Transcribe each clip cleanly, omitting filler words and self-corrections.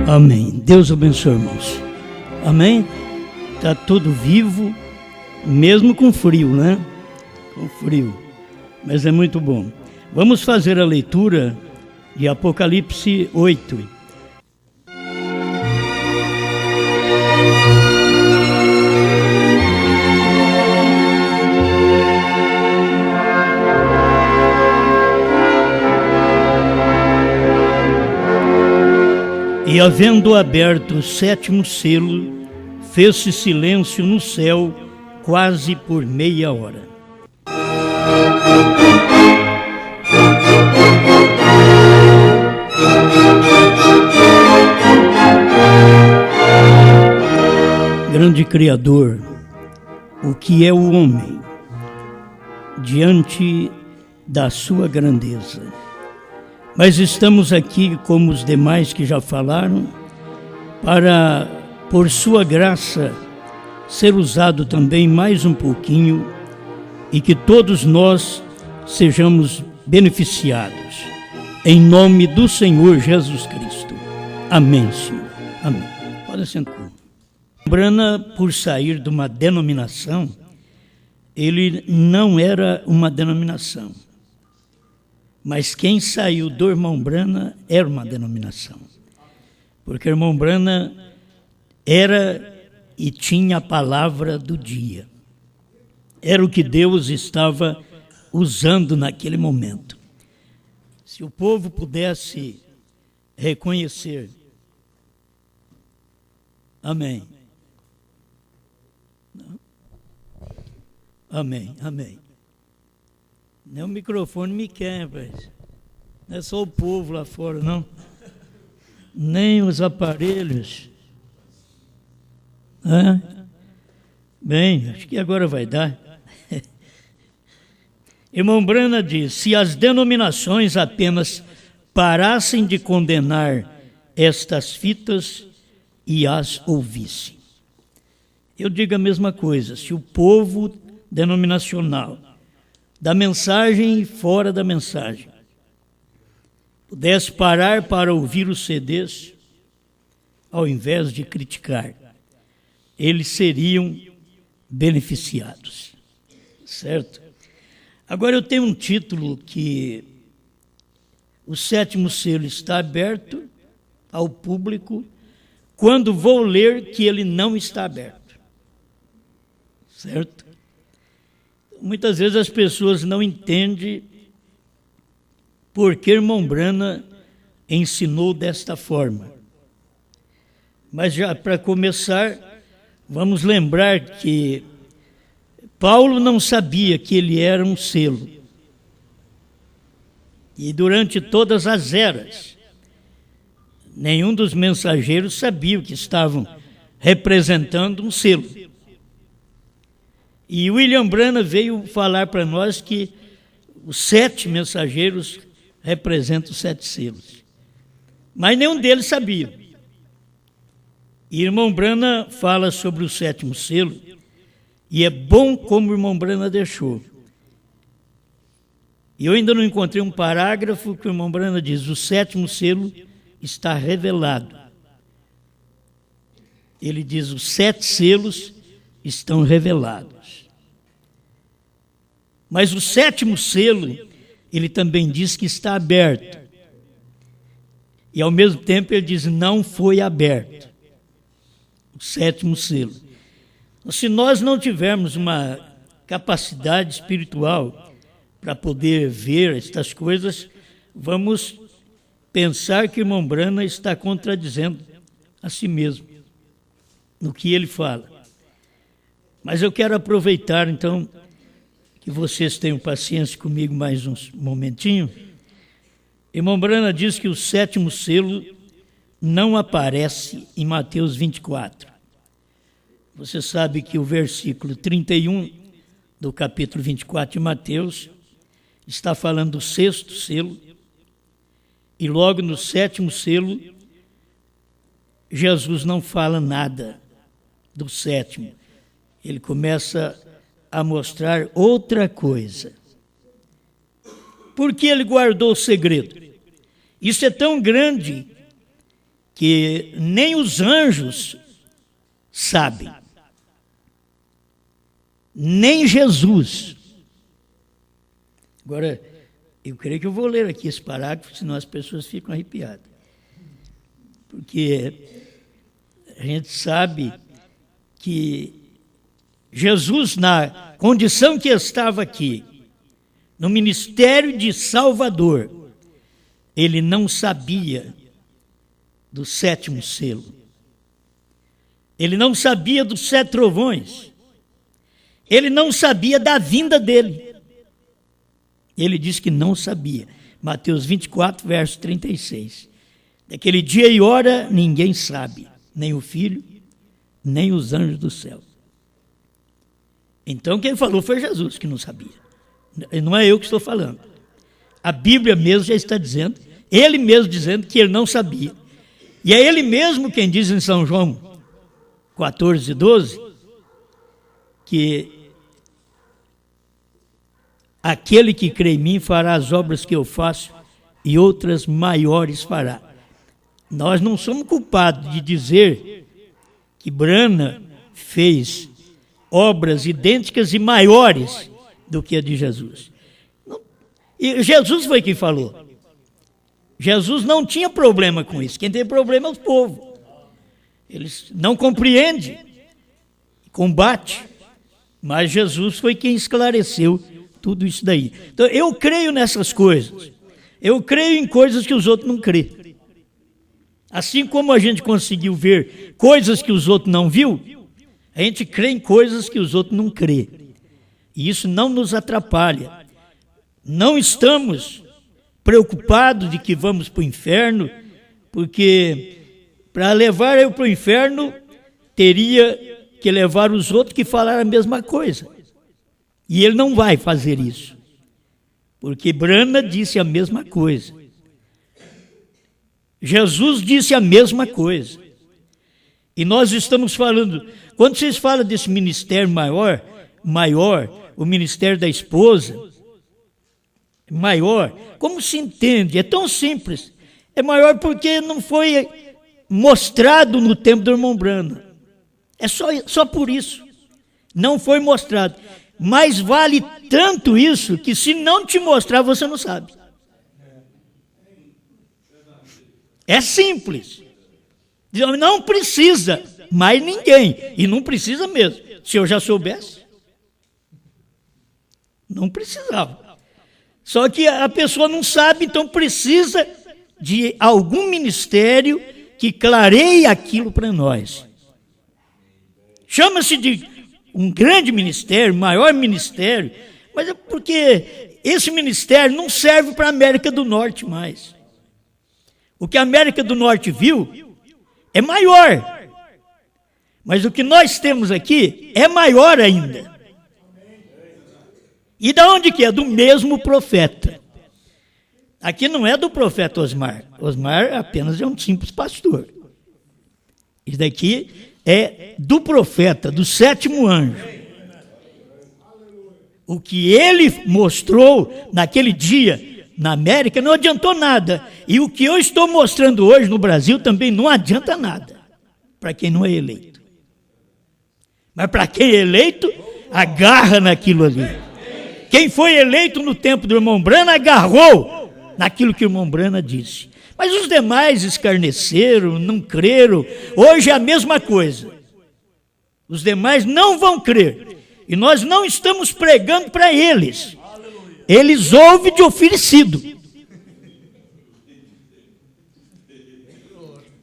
Amém. Deus abençoe, irmãos. Amém? Está tudo vivo, mesmo com frio, né? Com frio. Mas é muito bom. Vamos fazer a leitura de Apocalipse 8. E havendo aberto o sétimo selo, fez-se silêncio no céu quase por meia hora. Grande Criador, o que é o homem diante da sua grandeza? Mas estamos aqui, como os demais que já falaram, para, por sua graça, ser usado também mais um pouquinho e que todos nós sejamos beneficiados. Em nome do Senhor Jesus Cristo. Amém, Senhor. Amém. Pode sentar. Brana, por sair de uma denominação, ele não era uma denominação. Mas quem saiu do irmão Brana era uma denominação. Porque o irmão Brana era e tinha a palavra do dia. Era o que Deus estava usando naquele momento. Se o povo pudesse reconhecer. Amém. Amém, amém. Nem o microfone me quer, rapaz. Não é só o povo lá fora, não. Nem os aparelhos. Bem, acho que agora vai dar. Irmão Brana diz, se as denominações apenas parassem de condenar estas fitas e as ouvissem. Eu digo a mesma coisa, se o povo denominacional da mensagem e fora da mensagem pudesse parar para ouvir os CDs, ao invés de criticar, eles seriam beneficiados, certo? Agora eu tenho um título que o sétimo selo está aberto ao público quando vou ler que ele não está aberto, certo? Muitas vezes as pessoas não entendem por que irmão Brana ensinou desta forma. Mas já para começar, vamos lembrar que Paulo não sabia que ele era um selo. E durante todas as eras, nenhum dos mensageiros sabia que estavam representando um selo. E William Brana veio falar para nós que os 7 mensageiros representam os 7 selos. Mas nenhum deles sabia. E irmão Brana fala sobre o 7º selo, e é bom como o irmão Brana deixou. E eu ainda não encontrei um parágrafo que o irmão Brana diz, o 7º selo está revelado. Ele diz, os 7 selos estão revelados. Mas o 7º selo, ele também diz que está aberto. E ao mesmo tempo ele diz, não foi aberto. O 7º selo. Então, se nós não tivermos uma capacidade espiritual para poder ver estas coisas, vamos pensar que o irmão Brana está contradizendo a si mesmo no que ele fala. Mas eu quero aproveitar, então, que vocês tenham paciência comigo mais um momentinho. Irmão Brana diz que o 7º selo não aparece em Mateus 24. Você sabe que o versículo 31 do capítulo 24 de Mateus está falando do 6º selo, e logo no 7º selo, Jesus não fala nada do 7º. Ele começa a mostrar outra coisa. Por que ele guardou o segredo? Isso é tão grande que nem os anjos sabem, nem Jesus. Agora, eu creio que eu vou ler aqui esse parágrafo, senão as pessoas ficam arrepiadas. Porque a gente sabe que Jesus, na condição que estava aqui, no ministério de Salvador, ele não sabia do 7º selo. Ele não sabia dos 7 trovões. Ele não sabia da vinda dele. Ele disse que não sabia. Mateus 24, verso 36. Daquele dia e hora ninguém sabe, nem o Filho, nem os anjos do céu. Então quem falou foi Jesus, que não sabia. Não é eu que estou falando. A Bíblia mesmo já está dizendo, ele mesmo dizendo que ele não sabia. E é ele mesmo quem diz em São João 14, 12, que aquele que crê em mim fará as obras que eu faço e outras maiores fará. Nós não somos culpados de dizer que Brana fez obras idênticas e maiores do que a de Jesus. E Jesus foi quem falou. Jesus não tinha problema com isso. Quem tem problema é o povo. Eles não compreendem, combate. Mas Jesus foi quem esclareceu tudo isso daí. Então, eu creio nessas coisas. Eu creio em coisas que os outros não creem. Assim como a gente conseguiu ver coisas que os outros não viu, a gente crê em coisas que os outros não crêem. E isso não nos atrapalha. Não estamos preocupados de que vamos para o inferno, porque para levar eu para o inferno, teria que levar os outros que falaram a mesma coisa. E ele não vai fazer isso, porque Brana disse a mesma coisa. Jesus disse a mesma coisa. E nós estamos falando, quando vocês falam desse ministério maior, o ministério da esposa, maior, como se entende? É tão simples. É maior porque não foi mostrado no tempo do irmão Brana. É só por isso. Não foi mostrado. Mas vale tanto isso que se não te mostrar, você não sabe. É simples. Não precisa mais ninguém. E não precisa mesmo. Se eu já soubesse, não precisava. Só que a pessoa não sabe, então precisa de algum ministério que clareie aquilo para nós. Chama-se de um grande ministério, maior ministério, mas é porque esse ministério não serve para a América do Norte mais. O que a América do Norte viu é maior, mas o que nós temos aqui é maior ainda. E da onde que é? Do mesmo profeta. Aqui não é do profeta Osmar. Osmar apenas é um simples pastor. Isso daqui é do profeta, do 7º anjo. O que ele mostrou naquele dia na América não adiantou nada. E o que eu estou mostrando hoje no Brasil também não adianta nada para quem não é eleito. Mas para quem é eleito, agarra naquilo ali. Quem foi eleito no tempo do irmão Brana agarrou naquilo que o irmão Brana disse. Mas os demais escarneceram, não creram. Hoje é a mesma coisa. Os demais não vão crer. E nós não estamos pregando para eles. Eles ouvem de oferecido.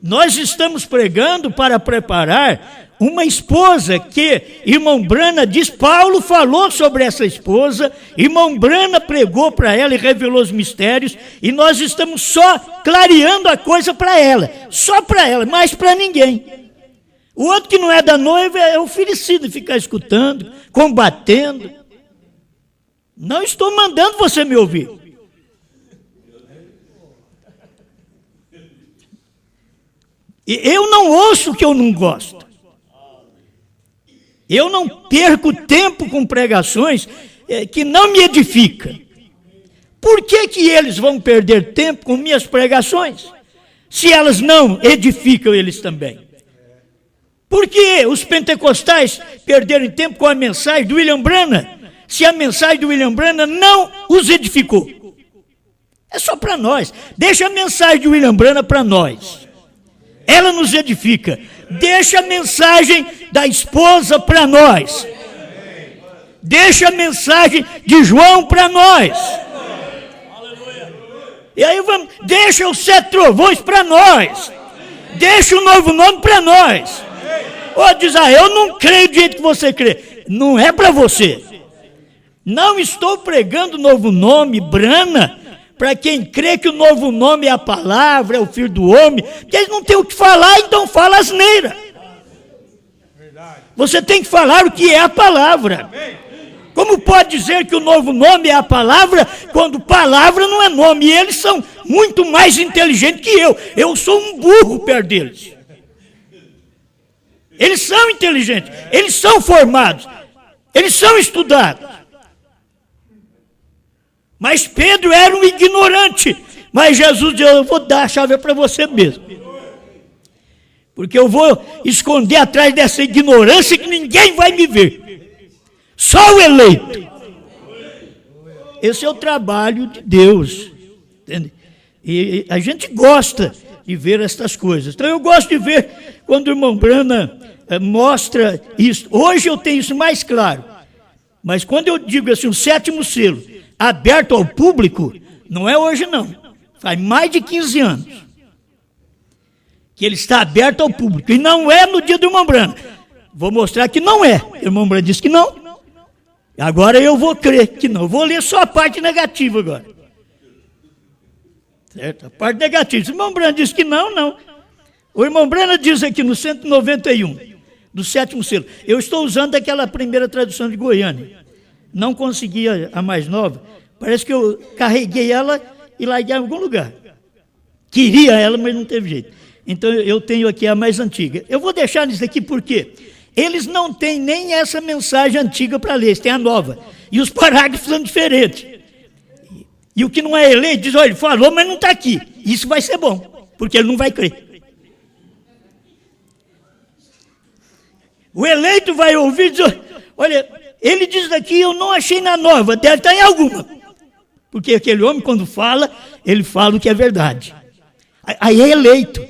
Nós estamos pregando para preparar uma esposa que irmão Brana diz, Paulo falou sobre essa esposa, irmão Brana pregou para ela e revelou os mistérios, e nós estamos só clareando a coisa para ela, só para ela, mais para ninguém. O outro que não é da noiva é oferecido, ficar escutando, combatendo. Não estou mandando você me ouvir. E eu não ouço o que eu não gosto. Eu não perco tempo com pregações que não me edificam. Por que eles vão perder tempo com minhas pregações? se elas não edificam eles também? Por que os pentecostais perderam tempo com a mensagem do William Branham, se a mensagem do William Branham não os edificou? É só para nós. Deixa a mensagem de William Branham para nós. Ela nos edifica. Deixa a mensagem da esposa para nós. Deixa a mensagem de João para nós. E aí vamos, deixa os 7 trovões para nós. Deixa o novo nome para nós. Ou diz, eu não creio do jeito que você crê. Não é para você. Não estou pregando novo nome, Branham, para quem crê que o novo nome é a palavra, é o Filho do Homem, porque eles não têm o que falar, então fala asneira. Você tem que falar o que é a palavra. Como pode dizer que o novo nome é a palavra, quando palavra não é nome? E eles são muito mais inteligentes que eu. Eu sou um burro perto deles. Eles são inteligentes, eles são formados, eles são estudados. Mas Pedro era um ignorante. Mas Jesus disse, eu vou dar a chave para você mesmo. Porque eu vou esconder atrás dessa ignorância que ninguém vai me ver. Só o eleito. Esse é o trabalho de Deus. Entende? E a gente gosta de ver estas coisas. Então eu gosto de ver quando o irmão Branham mostra isso. Hoje eu tenho isso mais claro. Mas quando eu digo assim, o 7º selo, aberto ao público, não é hoje não. Faz mais de 15 anos. Que ele está aberto ao público. E não é no dia do irmão Branham. Vou mostrar que não é. O irmão Branham disse que não. Agora eu vou crer que não. Vou ler só a parte negativa agora. Certo? A parte negativa. Se o irmão Branham disse que não, não. O irmão Branham diz aqui no 191, do 7º selo. Eu estou usando aquela primeira tradução de Goiânia. Não consegui a mais nova. Parece que eu carreguei ela e larguei em algum lugar. Queria ela, mas não teve jeito. Então eu tenho aqui a mais antiga. Eu vou deixar isso aqui porque eles não têm nem essa mensagem antiga para ler, eles têm a nova. E os parágrafos são diferentes. E o que não é eleito diz, olha, ele falou, mas não está aqui. Isso vai ser bom, porque ele não vai crer. O eleito vai ouvir e dizer, olha, ele diz daqui, eu não achei na nova, deve estar em alguma. Porque aquele homem, quando fala, ele fala o que é verdade. Aí é eleito.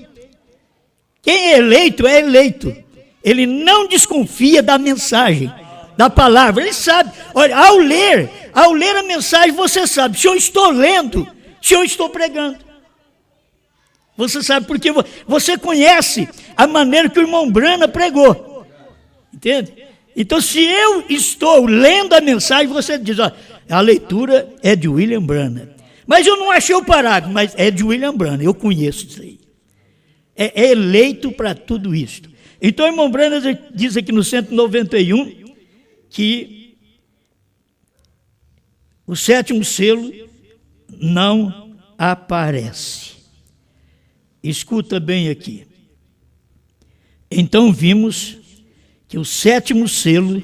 Quem é eleito, é eleito. Ele não desconfia da mensagem, da palavra. Ele sabe. Olha, ao ler a mensagem, você sabe se eu estou lendo, se eu estou pregando. Você sabe porque você conhece a maneira que o irmão Branham pregou. Entende? Então, se eu estou lendo a mensagem, você diz, ó, a leitura é de William Branham. Mas eu não achei o parágrafo, mas é de William Branham, eu conheço isso aí. É eleito para tudo isso. Então, o irmão Branham diz aqui no 191 que o 7º selo não aparece. Escuta bem aqui. Então vimos que o 7º selo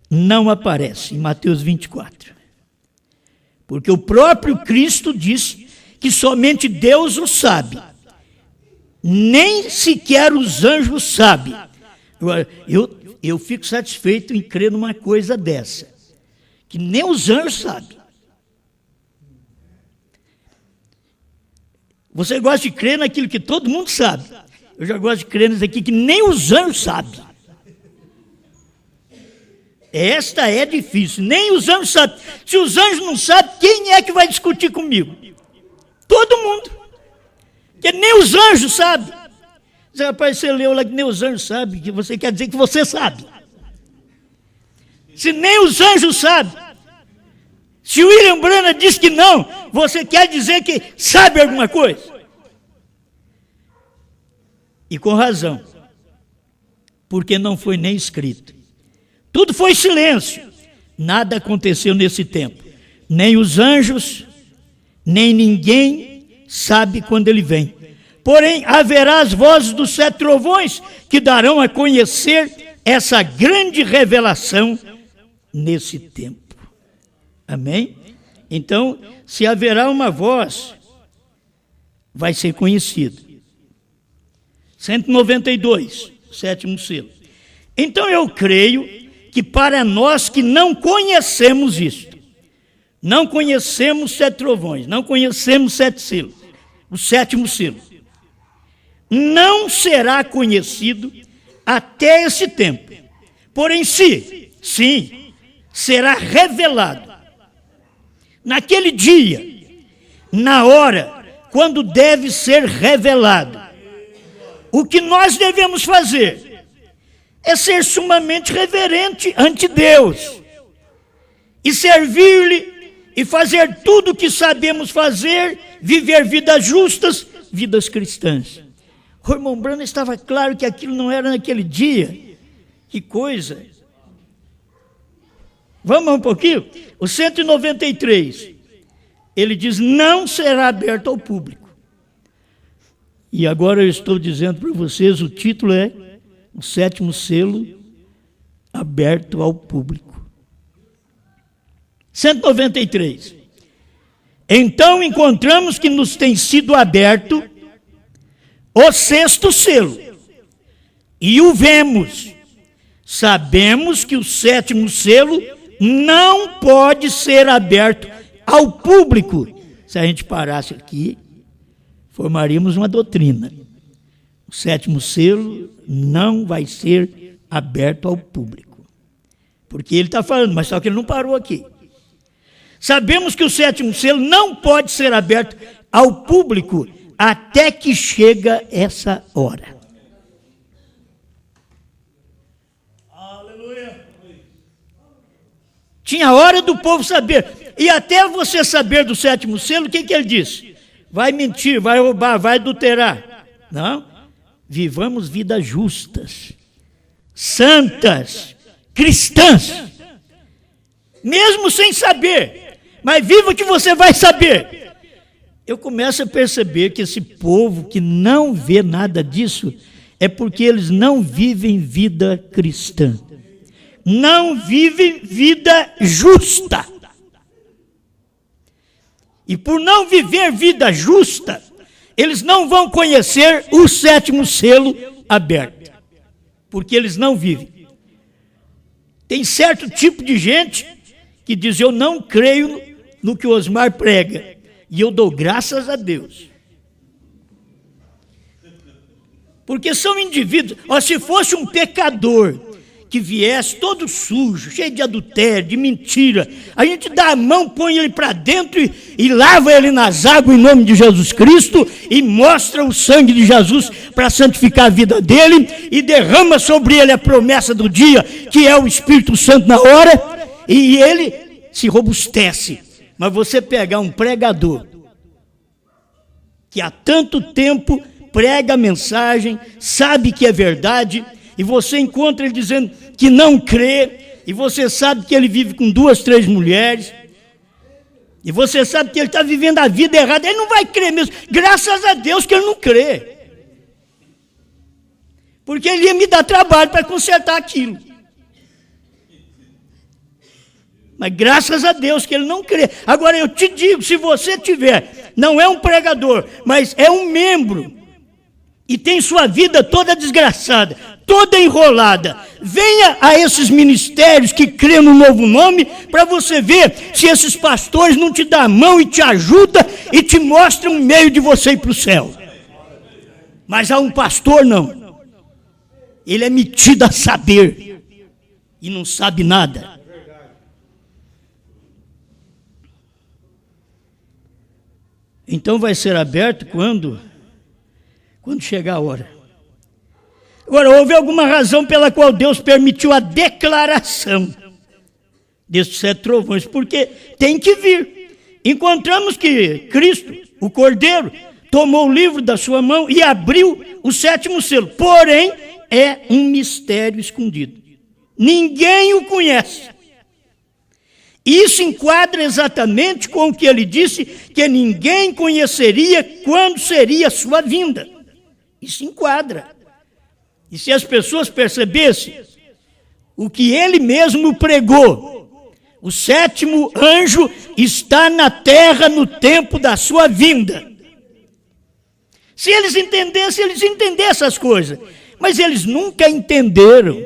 não aparece em Mateus 24. Porque o próprio Cristo diz que somente Deus o sabe. Nem sequer os anjos sabem. Agora, eu fico satisfeito em crer numa coisa dessa. Que nem os anjos sabem. Você gosta de crer naquilo que todo mundo sabe. Eu já gosto de crer nisso aqui que nem os anjos sabem. Esta é difícil, nem os anjos sabem. Se os anjos não sabem, quem é que vai discutir comigo? Todo mundo. Porque nem os anjos sabem. Rapaz, você leu lá que nem os anjos sabem, que você quer dizer que você sabe. Se nem os anjos sabem, se o William Branham diz que não, você quer dizer que sabe alguma coisa? E com razão, porque não foi nem escrito. Tudo foi silêncio. Nada aconteceu nesse tempo. Nem os anjos, nem ninguém sabe quando ele vem. Porém, haverá as vozes dos 7 trovões que darão a conhecer essa grande revelação nesse tempo. Amém? Então, se haverá uma voz, vai ser conhecido. 192, sétimo selo. Então eu creio que para nós que não conhecemos isto, não conhecemos 7 trovões, não conhecemos 7 selos, o sétimo selo, não será conhecido até esse tempo. Porém, sim, será revelado naquele dia, na hora, quando deve ser revelado. O que nós devemos fazer é ser sumamente reverente ante Deus e servir-lhe e fazer tudo o que sabemos fazer, viver vidas justas, vidas cristãs. O irmão Branham estava claro que aquilo não era naquele dia. Que coisa! Vamos um pouquinho? O 193, ele diz, não será aberto ao público. E agora eu estou dizendo para vocês, o título é o sétimo selo aberto ao público. 193. Então encontramos que nos tem sido aberto o sexto selo, e o vemos. Sabemos que o sétimo selo não pode ser aberto ao público. Se a gente parasse aqui, formaríamos uma doutrina. O sétimo selo não vai ser aberto ao público. Porque ele está falando, mas só que ele não parou aqui. Sabemos que o sétimo selo não pode ser aberto ao público até que chega essa hora. Aleluia. Tinha hora do povo saber. E até você saber do sétimo selo, o que ele disse? Vai mentir, vai roubar, vai adulterar. Não. Vivamos vidas justas, santas, cristãs. Mesmo sem saber. Mas viva que você vai saber. Eu começo a perceber que esse povo que não vê nada disso é porque eles não vivem vida cristã. Não vivem vida justa. E por não viver vida justa, eles não vão conhecer o sétimo selo aberto. Porque eles não vivem. Tem certo tipo de gente que diz, eu não creio no que o Osmar prega. E eu dou graças a Deus. Porque são indivíduos, se fosse um pecador que viesse todo sujo, cheio de adultério, de mentira, a gente dá a mão, põe ele para dentro e lava ele nas águas em nome de Jesus Cristo e mostra o sangue de Jesus para santificar a vida dele e derrama sobre ele a promessa do dia, que é o Espírito Santo na hora, e ele se robustece. Mas você pegar um pregador que há tanto tempo prega a mensagem, sabe que é verdade, e você encontra ele dizendo que não crê, e você sabe que ele vive com 2, 3 mulheres, e você sabe que ele está vivendo a vida errada, ele não vai crer mesmo, graças a Deus que ele não crê. Porque ele ia me dar trabalho para consertar aquilo. Mas graças a Deus que ele não crê. Agora eu te digo, se você tiver, não é um pregador, mas é um membro, e tem sua vida toda desgraçada, toda enrolada, venha a esses ministérios que crêem no novo nome, para você ver se esses pastores não te dão a mão e te ajudam e te mostram um meio de você ir para o céu. Mas há um pastor não. Ele é metido a saber e não sabe nada. Então vai ser aberto quando chegar a hora. Agora, houve alguma razão pela qual Deus permitiu a declaração desses 7 trovões, porque tem que vir. Encontramos que Cristo, o Cordeiro, tomou o livro da sua mão e abriu o 7º selo. Porém, é um mistério escondido. Ninguém o conhece. Isso enquadra exatamente com o que ele disse, que ninguém conheceria quando seria a sua vinda. Isso enquadra. E se as pessoas percebessem o que ele mesmo pregou, o 7º anjo está na terra no tempo da sua vinda. Se eles entendessem, eles entenderam essas coisas. Mas eles nunca entenderam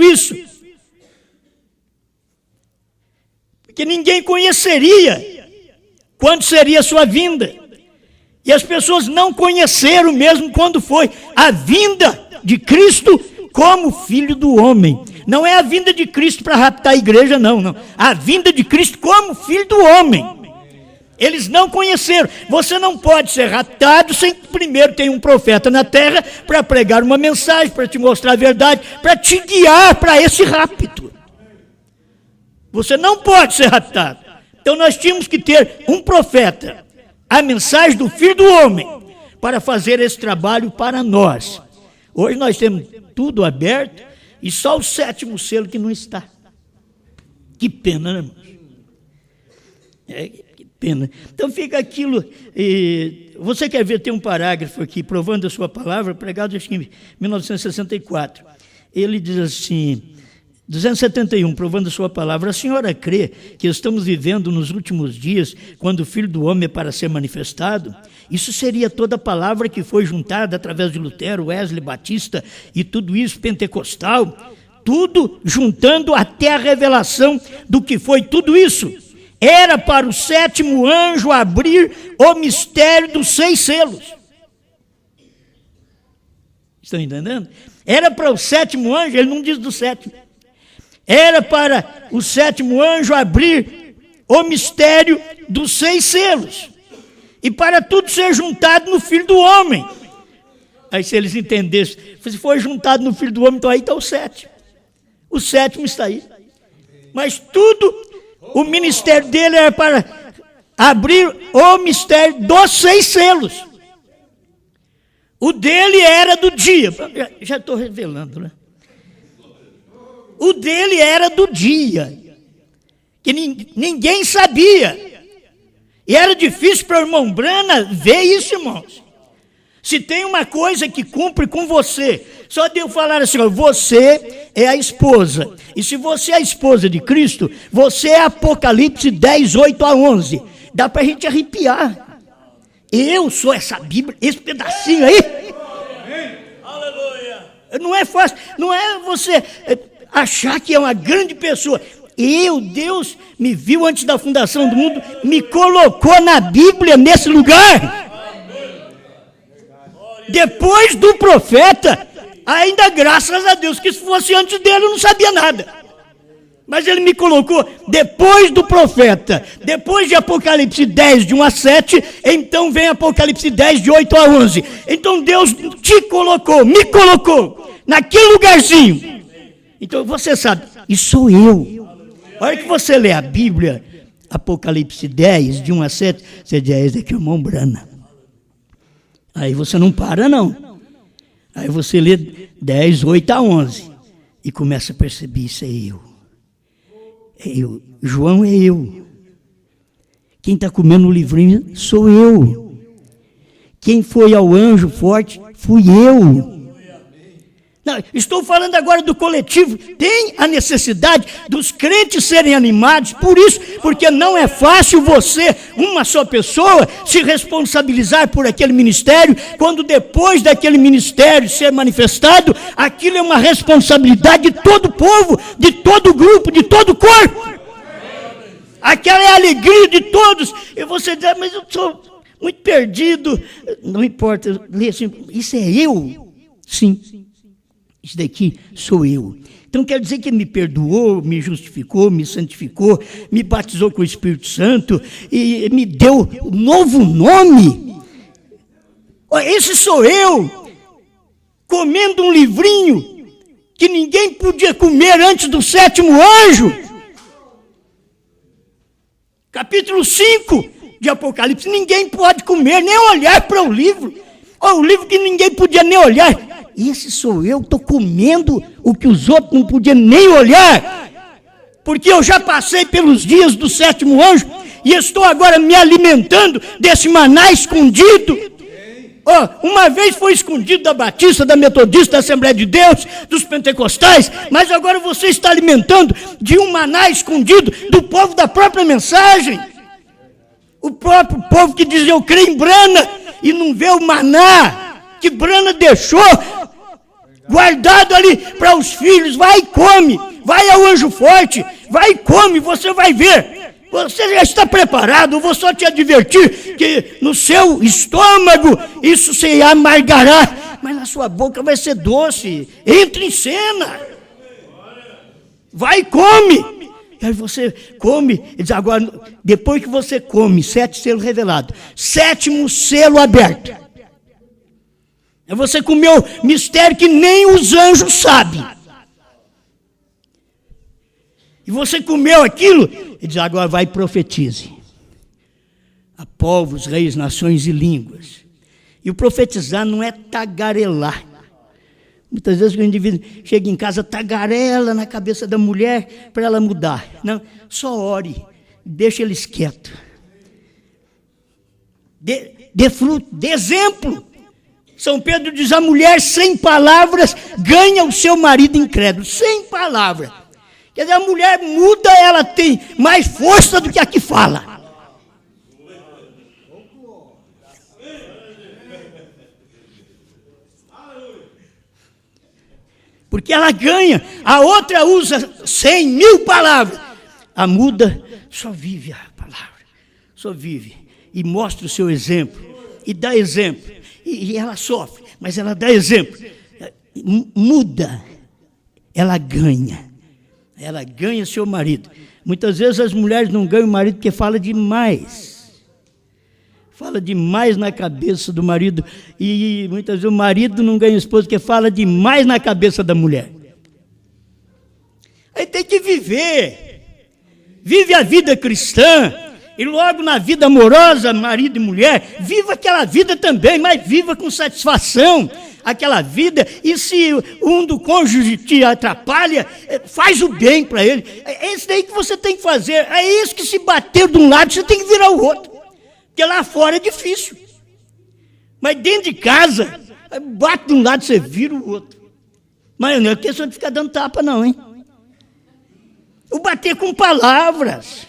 isso. Porque ninguém conheceria quando seria a sua vinda. E as pessoas não conheceram mesmo quando foi a vinda de Cristo como Filho do Homem. Não é a vinda de Cristo para raptar a igreja, não. A vinda de Cristo como Filho do Homem. Eles não conheceram. Você não pode ser raptado sem que primeiro tenha um profeta na terra para pregar uma mensagem, para te mostrar a verdade, para te guiar para esse rapto. Você não pode ser raptado. Então nós tínhamos que ter um profeta, a mensagem do Filho do Homem, para fazer esse trabalho para nós. Hoje nós temos tudo aberto e só o 7º selo que não está. Que pena, né, irmãos? Que pena. Então fica aquilo. Você quer ver, tem um parágrafo aqui, provando a sua palavra, pregado acho que em 1964. Ele diz assim, 271, provando a sua palavra, a senhora crê que estamos vivendo nos últimos dias, quando o Filho do Homem é para ser manifestado? Isso seria toda a palavra que foi juntada através de Lutero, Wesley, Batista e tudo isso, pentecostal, tudo juntando até a revelação do que foi tudo isso. Era para o 7º anjo abrir o mistério dos 6 selos. Estão entendendo? Era para o 7º anjo, ele não diz do 7º. Era para o 7º anjo abrir o mistério dos 6 selos. E para tudo ser juntado no Filho do Homem. Aí se eles entendessem, se foi juntado no Filho do Homem, então aí está o 7º. O 7º está aí. Mas tudo, o ministério dele era para abrir o mistério dos 6 selos. O dele era do dia. Já estou revelando, né? O dele era do dia, que ninguém sabia. E era difícil para o irmão Brana ver isso, irmãos. Se tem uma coisa que cumpre com você, só de eu falar assim, ó, você é a esposa. E se você é a esposa de Cristo, você é Apocalipse 10, 8 a 11. Dá para a gente arrepiar. Eu sou essa Bíblia, esse pedacinho aí. Aleluia. Não é fácil, não é você achar que é uma grande pessoa. Deus me viu antes da fundação do mundo, me colocou na Bíblia nesse lugar. Depois do profeta, ainda graças a Deus, que se fosse antes dele eu não sabia nada. Mas ele me colocou depois do profeta, depois de Apocalipse 10, de 1 a 7, então vem Apocalipse 10, de 8 a 11. Então Deus te colocou, me colocou, naquele lugarzinho. Então você sabe, e sou eu. A hora que você lê a Bíblia, Apocalipse 10, de 1 a 7, você diz, esse aqui é o irmão Brana. Aí você não para, não. Aí você lê 10, 8 a 11 e começa a perceber, isso é eu. É eu. João é eu. Quem está comendo o livrinho sou eu. Quem foi ao anjo forte fui eu. Não, estou falando agora do coletivo. Tem a necessidade dos crentes serem animados por isso, porque não é fácil você, uma só pessoa, se responsabilizar por aquele ministério, quando depois daquele ministério ser manifestado, aquilo é uma responsabilidade de todo o povo, de todo o grupo, de todo o corpo. Aquela é a alegria de todos. E você diz, mas eu sou muito perdido. Não importa, lê assim, isso é eu? Sim. Isso daqui sou eu. Então quer dizer que ele me perdoou, me justificou, me santificou, me batizou com o Espírito Santo e me deu um novo nome. Esse sou eu, comendo um livrinho que ninguém podia comer antes do 7º anjo. Capítulo 5 de Apocalipse, ninguém pode comer, nem olhar para o livro. O livro que ninguém podia nem olhar. Esse sou eu, estou comendo o que os outros não podiam nem olhar, porque eu já passei pelos dias do 7º anjo e estou agora me alimentando desse maná escondido. Uma vez foi escondido da Batista, da Metodista, da Assembleia de Deus, dos Pentecostais, mas agora você está alimentando de um maná escondido do povo da própria mensagem. O próprio povo que diz, eu creio em Brana, e não vê o maná que Brana deixou guardado ali para os filhos. Vai e come, vai ao anjo forte, vai e come, você vai ver. Você já está preparado. Eu vou só te advertir que no seu estômago isso se amargará, mas na sua boca vai ser doce. Entre em cena. Vai e come. E aí você come, e diz, agora, depois que você come, 7 selos revelados, 7º selo aberto. É você comeu mistério que nem os anjos sabem. E você comeu aquilo, e diz, agora vai e profetize. A povos, reis, nações e línguas. E o profetizar não é tagarelar. Muitas vezes o indivíduo chega em casa, tagarela na cabeça da mulher para ela mudar. Não, só ore, deixa eles quietos. Dê fruto, dê exemplo. São Pedro diz, a mulher sem palavras ganha o seu marido incrédulo. Sem palavras. Quer dizer, a mulher muda, ela tem mais força do que a que fala. Porque ela ganha, a outra usa 100.000 palavras. A muda só vive a palavra, só vive. E mostra o seu exemplo, e dá exemplo. E ela sofre, mas ela dá exemplo. Muda, ela ganha seu marido. Muitas vezes as mulheres não ganham o marido porque fala demais. Fala demais na cabeça do marido. E muitas vezes o marido não ganha esposa porque fala demais na cabeça da mulher. Aí tem que viver. Vive a vida cristã. E logo na vida amorosa, marido e mulher, viva aquela vida também, mas viva com satisfação aquela vida. E se um do cônjuge te atrapalha, faz o bem para ele. É isso daí que você tem que fazer. É isso que se bater de um lado, você tem que virar o outro. Porque lá fora é difícil. Mas dentro de casa, bate de um lado, você vira o outro. Mas não é questão de ficar dando tapa, não, hein? O bater com palavras.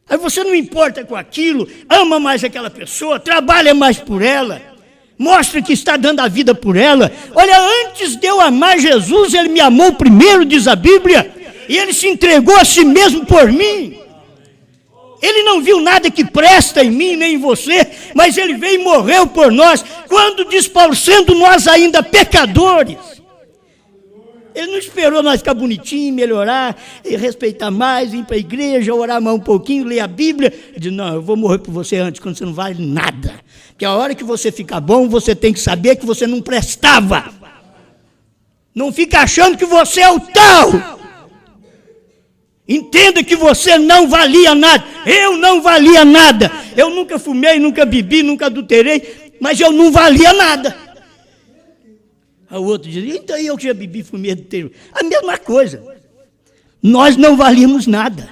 Aí você não importa com aquilo, ama mais aquela pessoa, trabalha mais por ela, mostra que está dando a vida por ela. Olha, antes de eu amar Jesus, ele me amou primeiro, diz a Bíblia, e ele se entregou a si mesmo por mim. Ele não viu nada que presta em mim, nem em você, mas ele veio e morreu por nós, quando diz Paulo, sendo nós ainda pecadores. Ele não esperou nós ficar bonitinho, melhorar, e respeitar mais, ir para a igreja, orar mais um pouquinho, ler a Bíblia. Ele disse, não, eu vou morrer por você antes, quando você não vale nada. Porque a hora que você ficar bom, você tem que saber que você não prestava. Não fica achando que você é o tal. Entenda que você não valia nada. Eu não valia nada. Eu nunca fumei, nunca bebi, nunca adulterei, mas eu não valia nada. O outro diz, então eu que já bebi, fumei, adulterei. A mesma coisa. Nós não valíamos nada.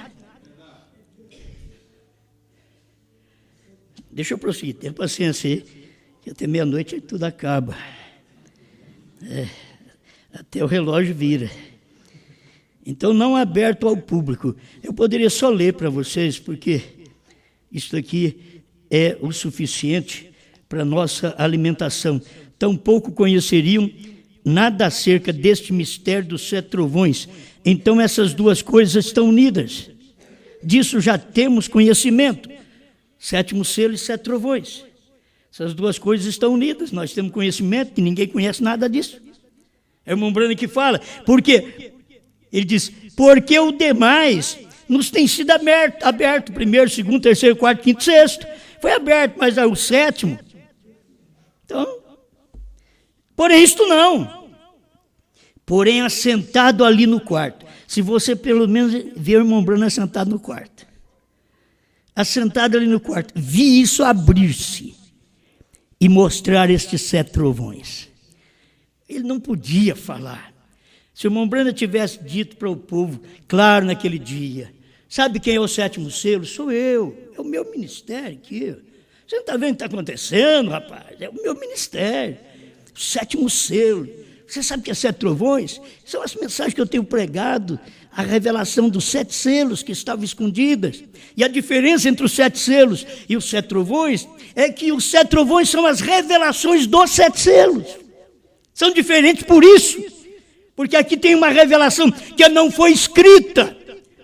Deixa eu prosseguir, tenha paciência aí, que até meia-noite tudo acaba. Até o relógio vira. Então, não aberto ao público. Eu poderia só ler para vocês, porque isso aqui é o suficiente para a nossa alimentação. Tampouco conheceriam nada acerca deste mistério dos 7 trovões. Então, essas duas coisas estão unidas. Disso já temos conhecimento. 7º selo e 7 trovões. Essas duas coisas estão unidas. Nós temos conhecimento que ninguém conhece nada disso. É o irmão Brana que fala. Porque ele diz, porque o demais nos tem sido aberto. 1º, 2º, 3º, 4º, 5º, 6º. Foi aberto, mas o 7º. Então, porém isto não. Porém assentado ali no quarto. Se você pelo menos vê o irmão Brana sentado no quarto. Assentado ali no quarto. Vi isso abrir-se e mostrar estes 7 trovões. Ele não podia falar. Se o irmão Brana tivesse dito para o povo, claro, naquele dia, sabe quem é o 7º selo? Sou eu, é o meu ministério aqui. Você não está vendo o que está acontecendo, rapaz? É o meu ministério. O 7º selo Você sabe o que é 7 trovões? São as mensagens que eu tenho pregado, a revelação dos 7 selos que estavam escondidas. E a diferença entre os 7 selos e os 7 trovões é que os 7 trovões são as revelações dos 7 selos. São diferentes por isso, porque aqui tem uma revelação que não foi escrita.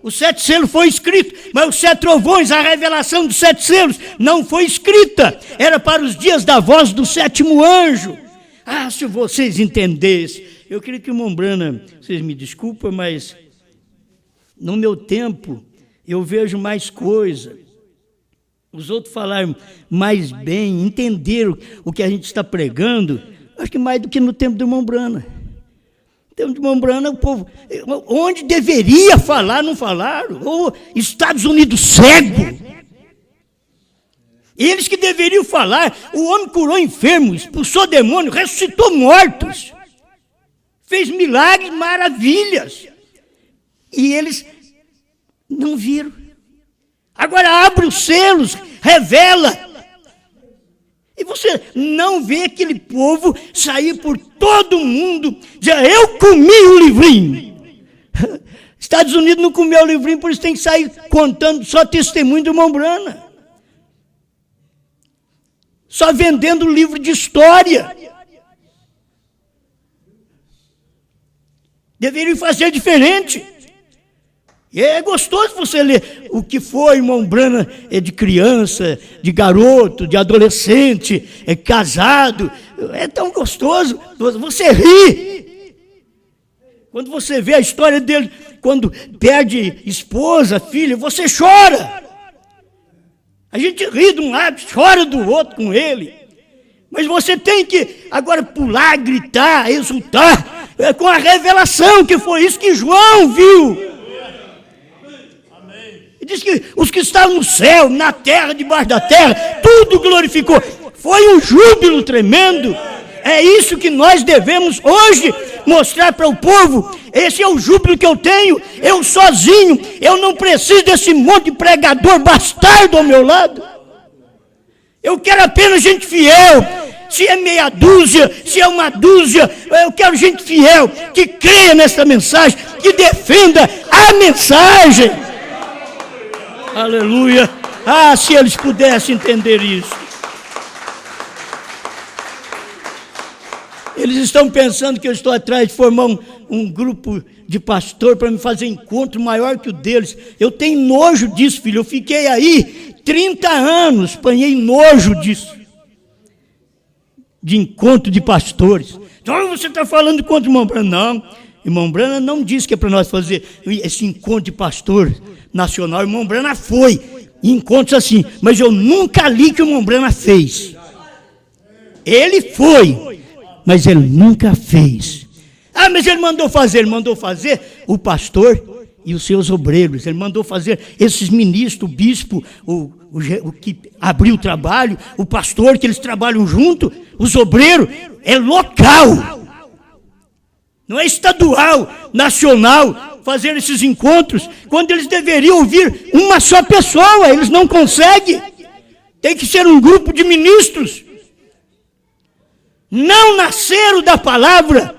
Os 7 selos foi escrito, mas os 7 trovões, a revelação dos 7 selos, não foi escrita. Era para os dias da voz do 7º anjo. Ah, se vocês entendessem. Eu queria que o Mombrana, vocês me desculpem, mas no meu tempo eu vejo mais coisa. Os outros falaram mais bem, entenderam o que a gente está pregando, acho que mais do que no tempo do Mombrana. No tempo do Mombrana, o povo, onde deveria falar, não falaram. Ou Estados Unidos cego. Eles que deveriam falar, o homem curou enfermos, expulsou demônios, ressuscitou mortos, fez milagres, maravilhas. E eles não viram. Agora abre os selos, revela. E você não vê aquele povo sair por todo mundo, dizer, eu comi o livrinho. Estados Unidos não comeu o livrinho, por isso tem que sair contando só testemunho do Mombrana. Só vendendo livro de história. Deveriam fazer diferente. E é gostoso você ler o que foi Mombrana de criança, de garoto, de adolescente, casado. É tão gostoso. Você ri. Quando você vê a história dele, quando perde esposa, filha, você chora. A gente ri de um lado, chora do outro com ele. Mas você tem que agora pular, gritar, exultar, com a revelação, que foi isso que João viu. E diz que os que estavam no céu, na terra, debaixo da terra, tudo glorificou. Foi um júbilo tremendo. É isso que nós devemos hoje mostrar para o povo. Esse é o júbilo que eu tenho. Eu sozinho, eu não preciso desse monte de pregador bastardo ao meu lado. Eu quero apenas gente fiel. Se é meia dúzia, se é uma dúzia, eu quero gente fiel, que creia nessa mensagem, que defenda a mensagem. Aleluia. Ah, se eles pudessem entender isso. Eles estão pensando que eu estou atrás de formar um grupo de pastor para me fazer encontro maior que o deles. Eu tenho nojo disso, filho. Eu fiquei aí 30 anos, apanhei nojo disso. De encontro de pastores. Então você está falando contra o irmão Brana? Não. Irmão Brana não disse que é para nós fazer esse encontro de pastor nacional. O irmão Brana foi em encontros assim, mas eu nunca li que o irmão Brana fez. Ele foi, mas ele nunca fez. Ah, mas ele mandou fazer o pastor e os seus obreiros. Ele mandou fazer esses ministros, o bispo, o que abriu o trabalho, o pastor, que eles trabalham junto, os obreiros. É local, não é estadual, nacional, fazer esses encontros, quando eles deveriam ouvir uma só pessoa. Eles não conseguem. Tem que ser um grupo de ministros. Não nasceram da palavra.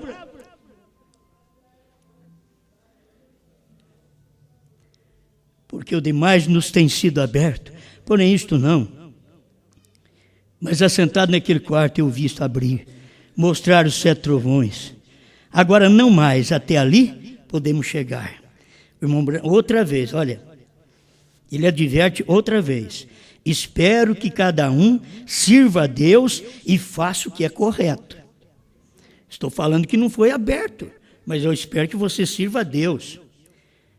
Porque o demais nos tem sido aberto, porém isto não. Mas assentado naquele quarto eu vi isto abrir, mostrar os 7 trovões. Agora não mais, até ali podemos chegar. Irmão, outra vez, olha, ele adverte outra vez. Espero que cada um sirva a Deus e faça o que é correto. Estou falando que não foi aberto, mas eu espero que você sirva a Deus.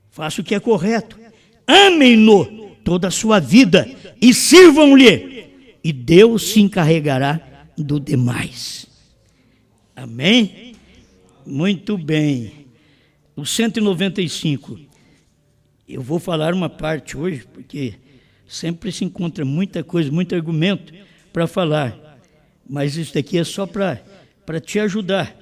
Faça o que é correto. Amem-no toda a sua vida e sirvam-lhe, e Deus se encarregará do demais. Amém? Muito bem. O 195. Eu vou falar uma parte hoje, porque sempre se encontra muita coisa, muito argumento para falar. Mas isso daqui é só para te ajudar.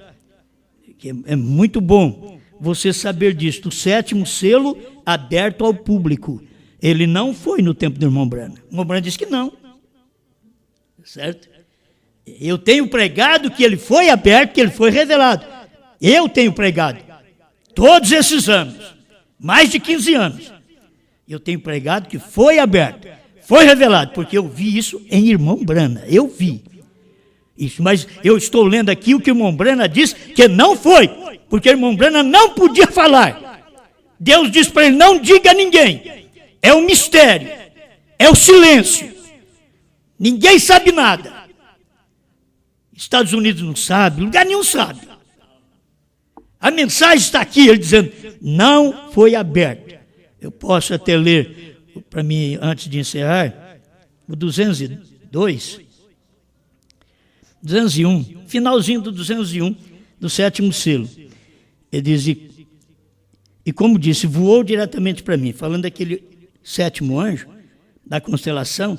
É muito bom você saber disso. O 7º selo aberto ao público. Ele não foi no tempo do irmão Brana. O irmão Brana disse que não. Certo? Eu tenho pregado que ele foi aberto, que ele foi revelado. Eu tenho pregado todos esses anos, mais de 15 anos. Eu tenho pregado que foi aberto, foi revelado, porque eu vi isso em irmão Brana, eu vi isso, mas eu estou lendo aqui o que o irmão Brana diz que não foi, porque o irmão Brana não podia falar. Deus disse para ele, não diga a ninguém, é um mistério, é o silêncio, ninguém sabe nada. Estados Unidos não sabe, lugar nenhum sabe. A mensagem está aqui, ele dizendo, não foi aberto. Eu posso até ler, para mim, antes de encerrar, o 202, 201, finalzinho do 201, do 7º selo. Ele diz, e como disse, voou diretamente para mim, falando daquele 7º anjo, da constelação,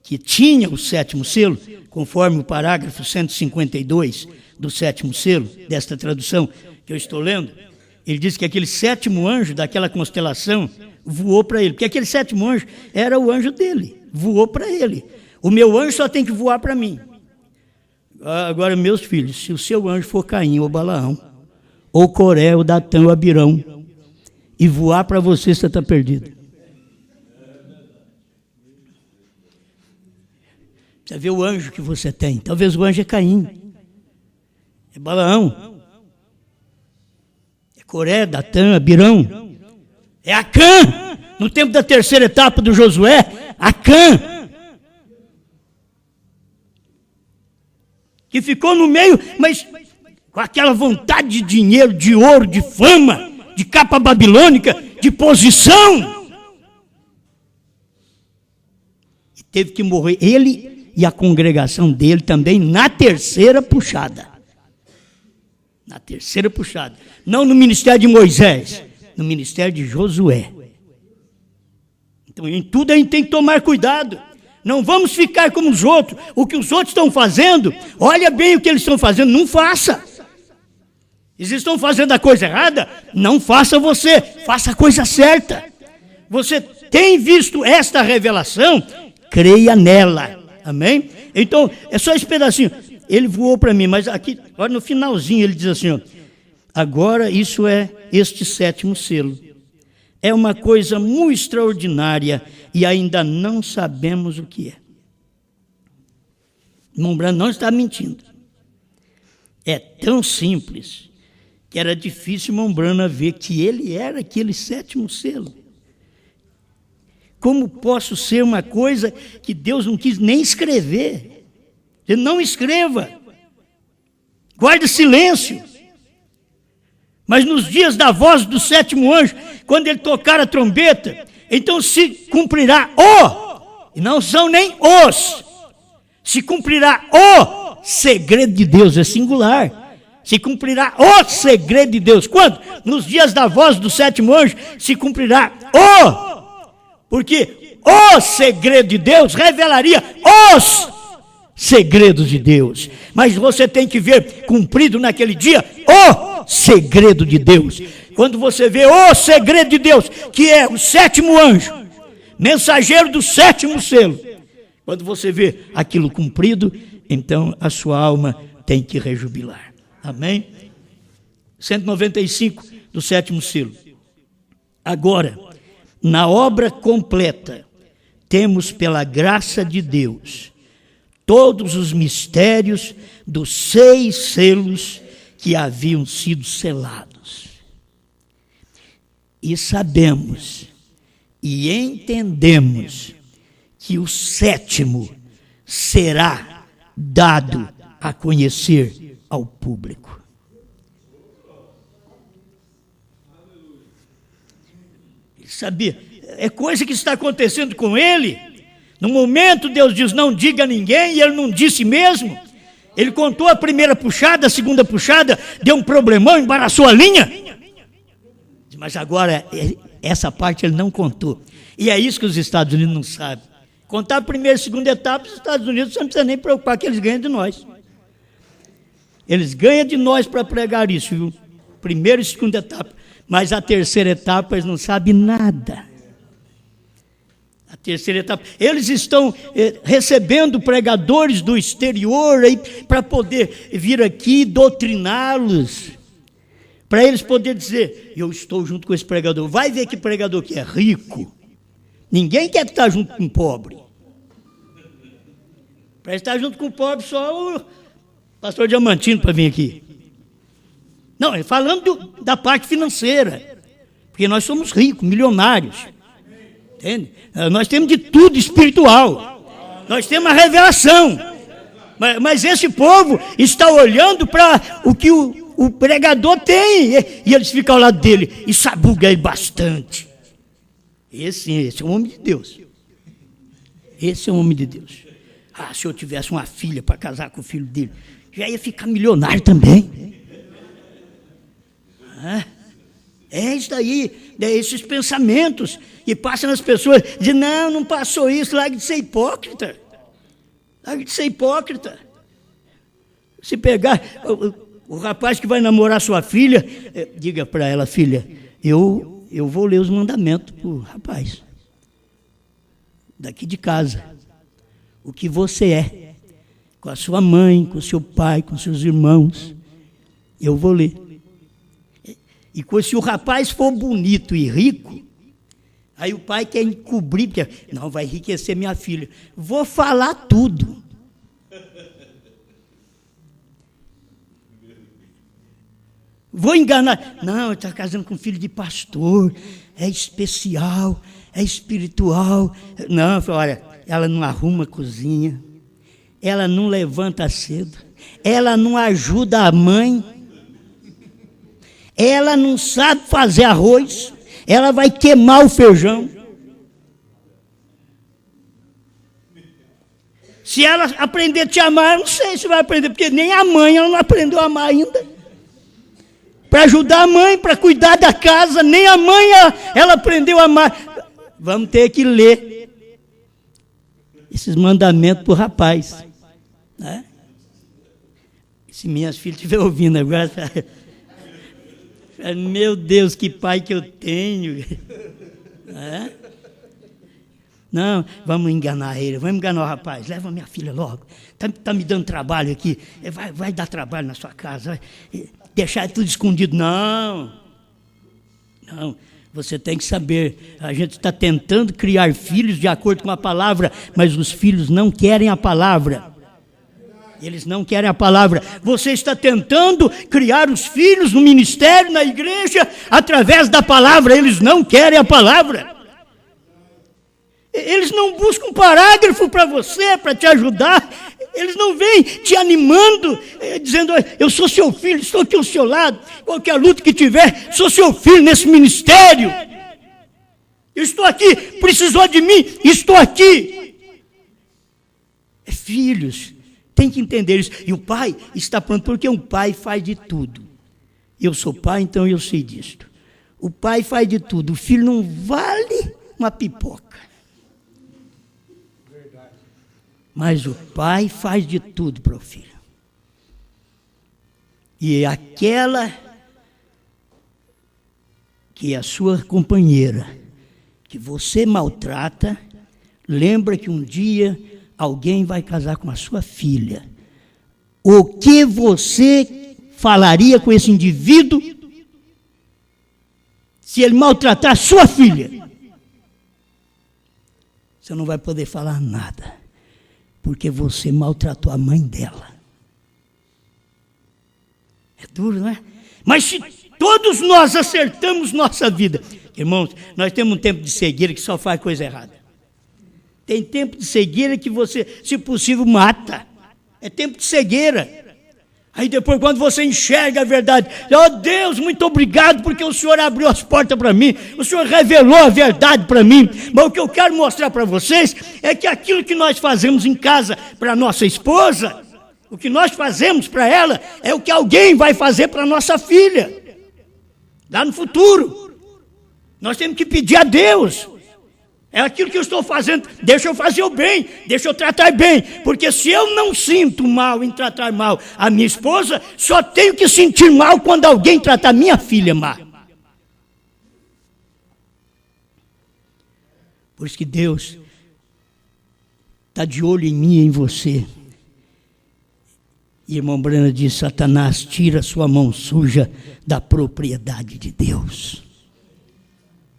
que tinha o 7º selo, conforme o parágrafo 152 do 7º selo, desta tradução que eu estou lendo. Ele diz que aquele 7º anjo daquela constelação voou para ele, porque aquele 7º anjo era o anjo dele, voou para ele. O meu anjo só tem que voar para mim. Agora, meus filhos, se o seu anjo for Caim ou Balaão, ou Coré, ou Datã, ou Abirão, e voar para você, você está perdido. Você vê o anjo que você tem. Talvez o anjo é Caim, é Balaão, é Coré, Datã, Abirão, é Acã, no tempo da terceira etapa do Josué, Acã, que ficou no meio, mas com aquela vontade de dinheiro, de ouro, de fama, de capa babilônica, de posição, e teve que morrer, ele e a congregação dele também, na terceira puxada. Na terceira puxada. Não no ministério de Moisés, no ministério de Josué. Então, em tudo a gente tem que tomar cuidado. Não vamos ficar como os outros. O que os outros estão fazendo, olha bem o que eles estão fazendo, não faça. Eles estão fazendo a coisa errada, não faça você, faça a coisa certa. Você tem visto esta revelação, creia nela. Amém? Então, é só esse pedacinho. Ele voou para mim, mas aqui, olha no finalzinho, ele diz assim, ó, agora isso é este 7º selo. É uma coisa muito extraordinária e ainda não sabemos o que é. Irmão Brana não está mentindo. É tão simples que era difícil irmão Brana ver que ele era aquele 7º selo. Como posso ser uma coisa que Deus não quis nem escrever? Ele não escreva. Guarde silêncio. Mas nos dias da voz do 7º anjo, quando ele tocar a trombeta, então se cumprirá e não são nem os, se cumprirá o segredo de Deus, é singular. Se cumprirá o segredo de Deus. Quando? Nos dias da voz do 7º anjo, se cumprirá porque o segredo de Deus revelaria os segredos de Deus. Mas você tem que ver cumprido naquele dia o segredo de Deus. Quando você vê o segredo de Deus, que é o 7º anjo, mensageiro do 7º selo, quando você vê aquilo cumprido, então a sua alma tem que rejubilar. Amém? 195 do 7º selo. Agora, na obra completa, temos pela graça de Deus todos os mistérios dos 6 selos que haviam sido selados. E sabemos e entendemos que o 7º será dado a conhecer ao público. Sabia? É coisa que está acontecendo com ele. No momento Deus diz, não diga a ninguém, e ele não disse mesmo. Ele contou a primeira puxada, a segunda puxada, deu um problemão, embaraçou a linha. Mas agora, essa parte ele não contou. E é isso que os Estados Unidos não sabem. Contar a primeira e segunda etapa, os Estados Unidos não precisa nem preocupar que eles ganham de nós. Eles ganham de nós para pregar isso, viu? Primeira e segunda etapa. Mas a terceira etapa eles não sabem nada. A terceira etapa, eles estão recebendo pregadores do exterior para poder vir aqui doutriná-los. para eles poderem dizer, eu estou junto com esse pregador. Vai ver que pregador que é rico. Ninguém quer estar junto com um pobre. Para estar junto com o pobre, só o pastor Diamantino para vir aqui. Não, falando da parte financeira. Porque nós somos ricos, milionários. Entende? Nós temos de tudo espiritual. Nós temos a revelação. Mas esse povo está olhando para o que o pregador tem. E eles ficam ao lado dele e sabugam ele bastante. Esse é um homem de Deus. Esse é um homem de Deus. Ah, se eu tivesse uma filha para casar com o filho dele, já ia ficar milionário também. É isso daí, esses pensamentos que passam nas pessoas, de não passou isso, largue de ser hipócrita. Largue de ser hipócrita. Se pegar o rapaz que vai namorar sua filha, diga para ela, filha, eu vou ler os mandamentos para o rapaz. Daqui de casa. O que você é. Com a sua mãe, com o seu pai, com seus irmãos. Eu vou ler. E se o rapaz for bonito e rico, aí o pai quer encobrir, porque não, vai enriquecer minha filha. Vou falar tudo. Vou enganar. Não, ele está casando com filho de pastor, é especial, é espiritual. Não, olha, ela não arruma a cozinha, ela não levanta cedo, ela não ajuda a mãe, ela não sabe fazer arroz, ela vai queimar o feijão. Se ela aprender a te amar, eu não sei se vai aprender, porque nem a mãe ela não aprendeu a amar ainda. Para ajudar a mãe, para cuidar da casa, nem a mãe ela aprendeu a amar. Vamos ter que ler esses mandamentos para o rapaz. Né? Se minhas filhas estiverem ouvindo agora, meu Deus, que pai que eu tenho. Né? Não, vamos enganar ele, vamos enganar o rapaz, leva minha filha logo. Está me dando trabalho aqui, vai dar trabalho na sua casa, vai deixar tudo escondido. Não, você tem que saber, a gente está tentando criar filhos de acordo com a palavra, mas os filhos não querem a palavra. Eles não querem a palavra. Você está tentando criar os filhos no ministério, na igreja, através da palavra. Eles não querem a palavra. Eles não buscam um parágrafo para você, para te ajudar. Eles não vêm te animando, dizendo, eu sou seu filho, estou aqui ao seu lado. Qualquer luta que tiver, sou seu filho nesse ministério. Eu estou aqui, precisou de mim, estou aqui. Filhos, tem que entender isso. E o pai está pronto, porque um pai faz de tudo. Eu sou pai, então eu sei disto. O pai faz de tudo, o filho não vale uma pipoca. Mas o pai faz de tudo para o filho. E aquela que é a sua companheira, que você maltrata, lembra que um dia alguém vai casar com a sua filha. O que você falaria com esse indivíduo se ele maltratar a sua filha? Você não vai poder falar nada. Porque você maltratou a mãe dela. É duro, não é? Mas se todos nós acertamos nossa vida, irmãos, nós temos um tempo de cegueira que só faz coisa errada. Tem tempo de cegueira que você, se possível, mata. É tempo de cegueira. Aí depois, quando você enxerga a verdade, oh Deus, muito obrigado, porque o Senhor abriu as portas para mim, o Senhor revelou a verdade para mim. Mas o que eu quero mostrar para vocês é que aquilo que nós fazemos em casa para nossa esposa, o que nós fazemos para ela, é o que alguém vai fazer para nossa filha, lá no futuro. Nós temos que pedir a Deus. É aquilo que eu estou fazendo, deixa eu fazer o bem, deixa eu tratar bem, porque se eu não sinto mal em tratar mal a minha esposa, só tenho que sentir mal quando alguém tratar minha filha mal. Por isso que Deus está de olho em mim e em você. E irmão Brana diz: Satanás, tira sua mão suja da propriedade de Deus.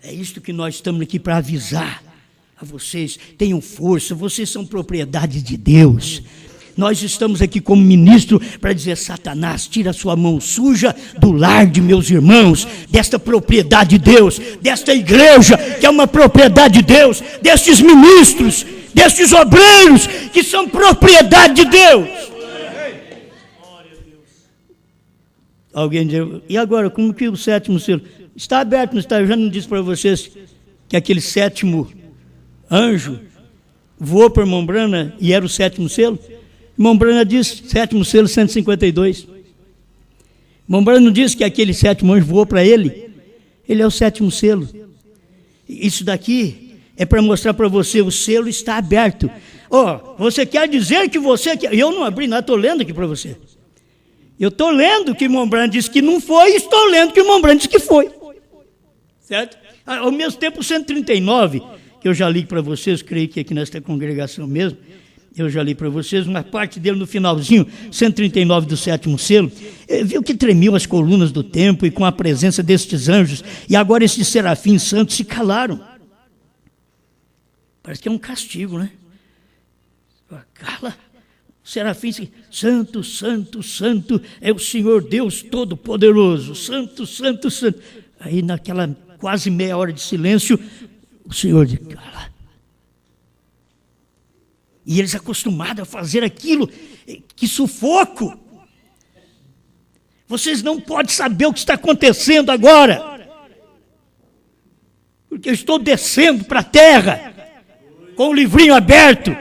É isto que nós estamos aqui para avisar a vocês. Tenham força, vocês são propriedade de Deus. Nós estamos aqui como ministro para dizer: Satanás, tira sua mão suja do lar de meus irmãos, desta propriedade de Deus, desta igreja que é uma propriedade de Deus, destes ministros, destes obreiros que são propriedade de Deus. Alguém diz: e agora, como que o sétimo selo? Está aberto, não está? Eu já não disse para vocês que aquele sétimo anjo voou para irmão Brana e era o sétimo selo? Irmão Brana diz, sétimo selo 152. Irmão Brana não disse que aquele sétimo anjo voou para ele? Ele é o sétimo selo. Isso daqui é para mostrar para você, o selo está aberto. Você quer dizer que você... Eu não abri nada, estou lendo aqui para você. Eu estou lendo que o irmão Brana disse que não foi, e estou lendo que o irmão Brana disse que foi. Certo? Ao mesmo tempo, o 139, que eu já li para vocês, creio que aqui nesta congregação mesmo, eu já li para vocês, uma parte dele no finalzinho, 139 do sétimo selo, viu que tremiam as colunas do templo e com a presença destes anjos, e agora esses serafins santos se calaram. Parece que é um castigo, né? Cala. Serafins, santo, santo, santo é o Senhor Deus Todo-Poderoso, santo, santo, santo. Aí naquela quase meia hora de silêncio, o Senhor diz: cala. E eles acostumados a fazer aquilo, que sufoco. Vocês não podem saber o que está acontecendo agora, porque eu estou descendo para a terra, com o livrinho aberto,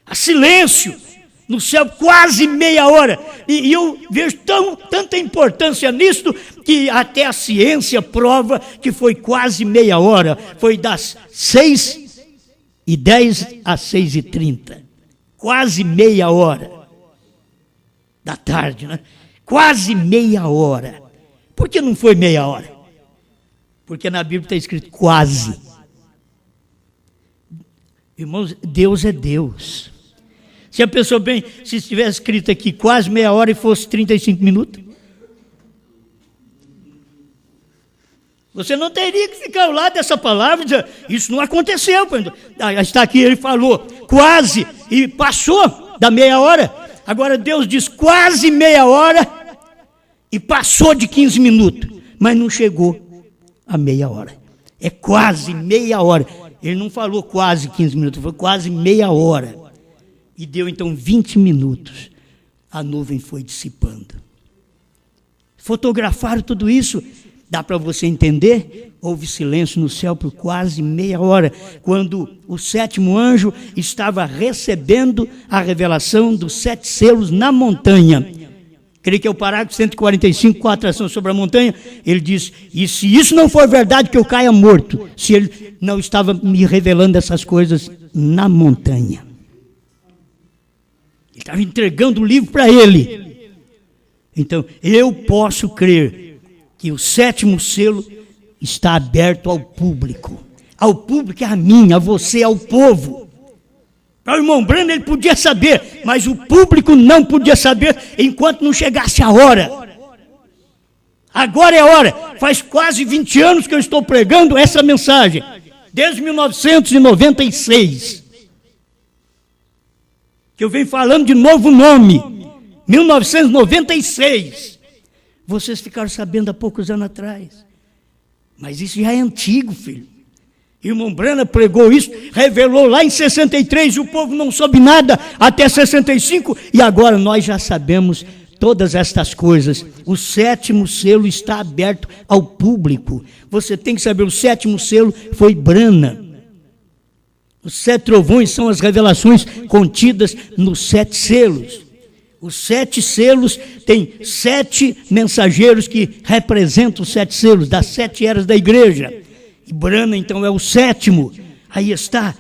a silêncio, no céu, quase meia hora. E eu vejo tanta importância nisto, que até a ciência prova que foi quase meia hora. Foi das 6h10 às 6h30. Quase meia hora da tarde, né? Quase meia hora. Por que não foi meia hora? Porque na Bíblia está escrito quase. Irmãos, Deus é Deus. Se a pessoa bem, se estivesse escrito aqui quase meia hora e fosse 35 minutos, você não teria que ficar ao lado dessa palavra e dizer: isso não aconteceu. Está aqui, ele falou quase e passou da meia hora. Agora Deus diz quase meia hora e passou de 15 minutos, mas não chegou a meia hora. É quase meia hora. Ele não falou quase 15 minutos, foi quase meia hora. E deu então 20 minutos. A nuvem foi dissipando. Fotografaram tudo isso. Dá para você entender? Houve silêncio no céu por quase meia hora, quando o sétimo anjo estava recebendo a revelação dos 7 selos na montanha. Creio que é o parágrafo 145, com a atração sobre a montanha. Ele diz: e se isso não for verdade, que eu caia morto, se ele não estava me revelando essas coisas na montanha. Ele estava entregando o livro para ele. Então, eu posso crer que o sétimo selo está aberto ao público. Ao público é a mim, a você, ao povo. Para o irmão Brana ele podia saber, mas o público não podia saber enquanto não chegasse a hora. Agora é a hora. Faz quase 20 anos que eu estou pregando essa mensagem. Desde 1996. Que eu venho falando de novo nome, 1996. Vocês ficaram sabendo há poucos anos atrás. Mas isso já é antigo, filho. Irmão Brana pregou isso, revelou lá em 63, e o povo não soube nada até 65, e agora nós já sabemos todas estas coisas. O sétimo selo está aberto ao público. Você tem que saber, o sétimo selo foi Brana. Os 7 trovões são as revelações contidas nos 7 selos. Os 7 selos têm 7 mensageiros que representam os 7 selos, das 7 eras da igreja. E Brana, então, é o 7º. Aí está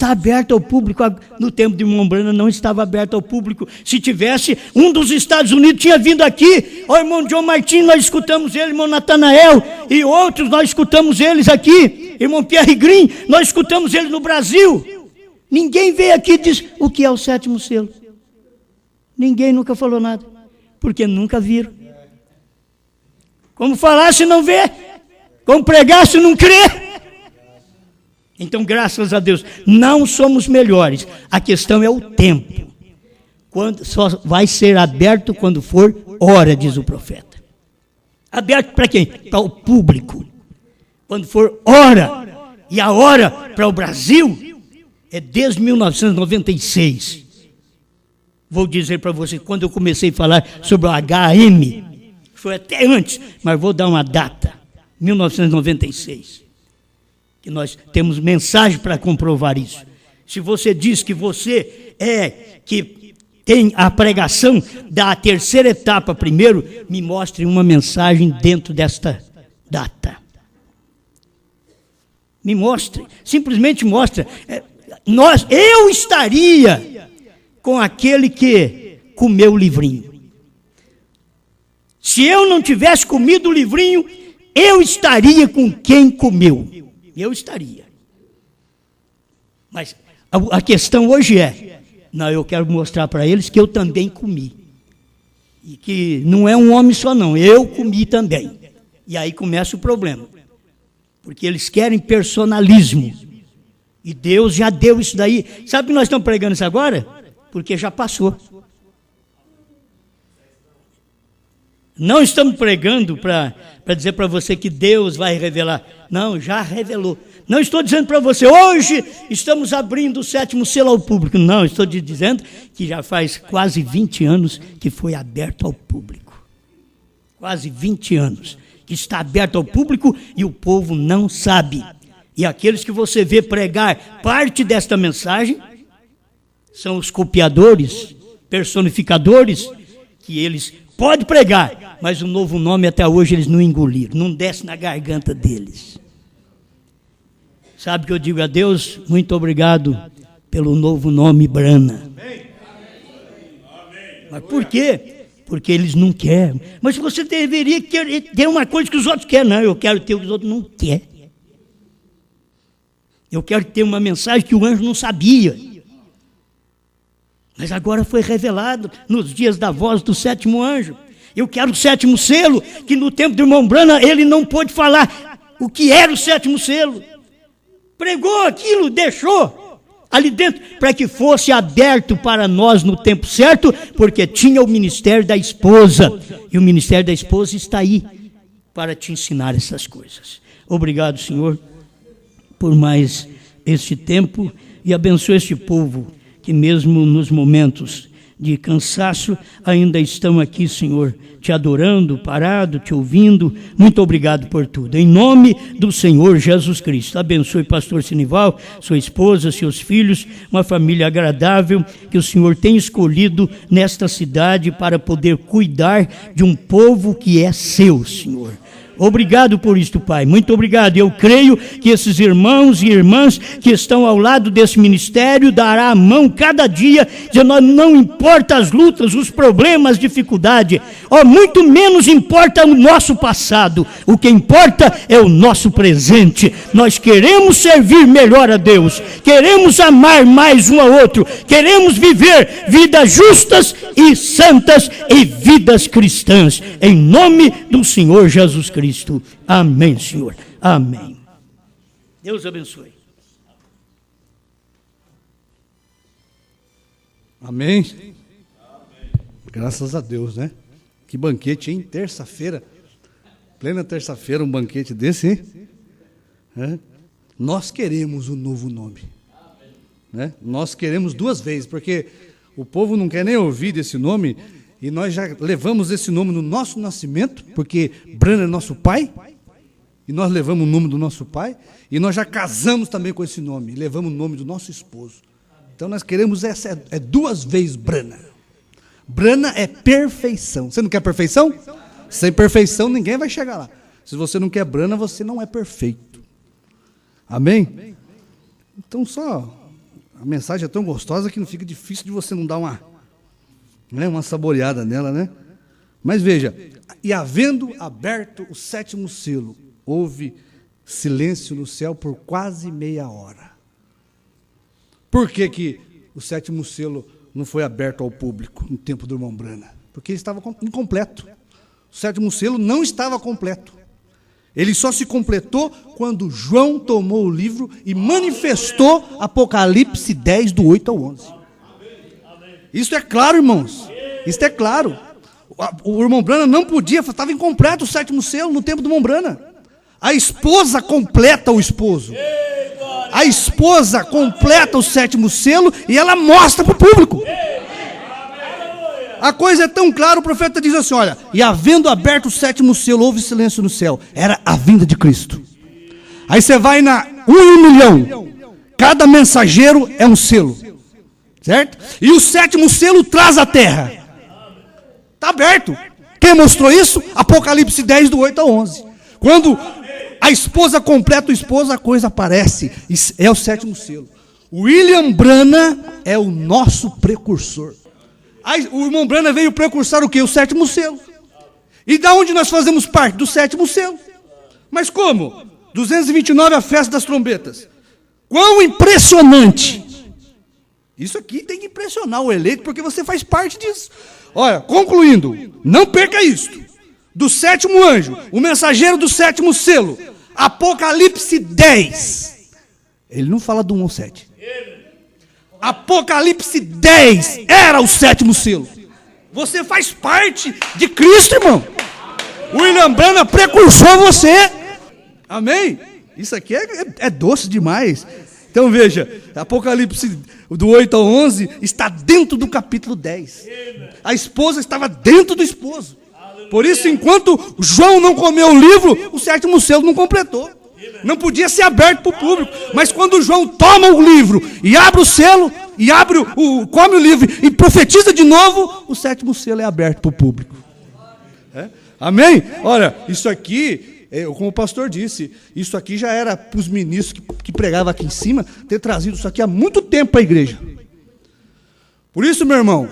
aberto ao público. No tempo de irmão Brana não estava aberto ao público. Se tivesse, um dos Estados Unidos tinha vindo aqui. O irmão John Martin, nós escutamos ele, irmão Natanael, e outros, nós escutamos eles aqui. Irmão Pierre Green, nós escutamos ele no Brasil. Ninguém veio aqui e diz o que é o sétimo selo. Ninguém nunca falou nada, porque nunca viram. Como falar se não vê? Como pregar se não crê? Então, graças a Deus, não somos melhores. A questão é o tempo. Quando só vai ser aberto quando for hora, diz o profeta. Aberto para quem? Para o público. Quando for hora. E a hora para o Brasil é desde 1996. Vou dizer para você, quando eu comecei a falar sobre o HM, foi até antes, mas vou dar uma data, 1996. Que nós temos mensagem para comprovar isso. Se você diz que você que tem a pregação da terceira etapa primeiro, me mostre uma mensagem dentro desta data. Me mostre, simplesmente mostre. Eu estaria com aquele que comeu o livrinho. Se eu não tivesse comido o livrinho, eu estaria com quem comeu. Eu estaria. Mas a questão hoje não, eu quero mostrar para eles que eu também comi. E que não é um homem só não, eu comi também. E aí começa o problema. Porque eles querem personalismo. E Deus já deu isso daí. Sabe que nós estamos pregando isso agora? Porque já passou. Não estamos pregando para dizer para você que Deus vai revelar. Não, já revelou. Não estou dizendo para você, hoje estamos abrindo o 7º selo ao público. Não, estou dizendo que já faz quase 20 anos que foi aberto ao público. Quase 20 anos que está aberto ao público e o povo não sabe. E aqueles que você vê pregar parte desta mensagem são os copiadores, personificadores, que eles podem pregar, mas o novo nome até hoje eles não engoliram, não desce na garganta deles. Sabe que eu digo a Deus, muito obrigado pelo novo nome Brana. Mas por quê? Porque eles não querem. Mas você deveria ter uma coisa que os outros querem. Não, eu quero ter o que os outros não querem. Eu quero ter uma mensagem que o anjo não sabia. Mas agora foi revelado nos dias da voz do 7º anjo. Eu quero o 7º selo, que no tempo do irmão Brana ele não pôde falar o que era o 7º selo. Pregou aquilo, deixou ali dentro, para que fosse aberto para nós no tempo certo, porque tinha o ministério da esposa. E o ministério da esposa está aí para te ensinar essas coisas. Obrigado, Senhor, por mais este tempo e abençoe este povo que mesmo nos momentos de cansaço ainda estão aqui, Senhor, te adorando, parado, te ouvindo. Muito obrigado por tudo. Em nome do Senhor Jesus Cristo. Abençoe pastor Sinival, sua esposa, seus filhos, uma família agradável que o Senhor tem escolhido nesta cidade para poder cuidar de um povo que é seu, Senhor. Obrigado por isto, Pai, muito obrigado. Eu creio que esses irmãos e irmãs que estão ao lado desse ministério dará a mão cada dia, dizendo, não importa as lutas, os problemas, dificuldade, muito menos importa o nosso passado, o que importa é o nosso presente. Nós queremos servir melhor a Deus, queremos amar mais um ao outro, queremos viver vidas justas e santas e vidas cristãs, em nome do Senhor Jesus Cristo. Amém, Senhor. Amém. Deus abençoe. Amém. Graças a Deus, né? Que banquete, hein? Terça-feira. Plena terça-feira, um banquete desse, hein? Nós queremos um novo nome. Né? Nós queremos duas vezes, porque o povo não quer nem ouvir desse nome. E nós já levamos esse nome no nosso nascimento, porque Brana é nosso pai, e nós levamos o nome do nosso pai, e nós já casamos também com esse nome, e levamos o nome do nosso esposo. Então nós queremos duas vezes Brana. Brana é perfeição. Você não quer perfeição? Sem perfeição ninguém vai chegar lá. Se você não quer Brana, você não é perfeito. Amém? Então a mensagem é tão gostosa que não fica difícil de você não dar uma saboreada nela, né? Mas veja, e havendo aberto o 7º selo, houve silêncio no céu por quase meia hora. Por que o 7º selo não foi aberto ao público no tempo do irmão Brana? Porque ele estava incompleto. O 7º selo não estava completo. Ele só se completou quando João tomou o livro e manifestou Apocalipse 10, do 8 ao 11. Isso é claro, irmãos. Isso é claro. O irmão Brana não podia, estava incompleto o 7º selo no tempo do irmão Brana. A esposa completa o esposo. A esposa completa o 7º selo e ela mostra para o público. A coisa é tão clara, o profeta diz assim, olha, e havendo aberto o 7º selo, houve silêncio no céu. Era a vinda de Cristo. Aí você vai na 1 em 1 milhão. Cada mensageiro é um selo. Certo? E o 7º selo traz a terra. Está aberto. Quem mostrou isso? Apocalipse 10, do 8 ao 11. Quando a esposa completa o esposo, a coisa aparece. É o 7º selo. William Brana é o nosso precursor. Aí, o irmão Brana veio precursar o quê? O 7º selo. E da onde nós fazemos parte? Do 7º selo. Mas como? 229, a festa das trombetas. Quão impressionante! Isso aqui tem que impressionar o eleito, porque você faz parte disso. Olha, concluindo, não perca isto. Do 7º anjo, o mensageiro do 7º selo, Apocalipse 10. Ele não fala do 1 ao 7. Apocalipse 10 era o 7º selo. Você faz parte de Cristo, irmão. O William Brana precursou você. Amém? Isso aqui é doce demais. Então veja, Apocalipse do 8 ao 11 está dentro do capítulo 10. A esposa estava dentro do esposo. Por isso, enquanto João não comeu o livro, o 7º selo não completou. Não podia ser aberto para o público. Mas quando João toma o livro e abre o selo, e come o livro e profetiza de novo, o 7º selo é aberto para o público. Amém? Olha, isso aqui, como o pastor disse, isso aqui já era para os ministros que pregavam aqui em cima, ter trazido isso aqui há muito tempo para a igreja. Por isso, meu irmão,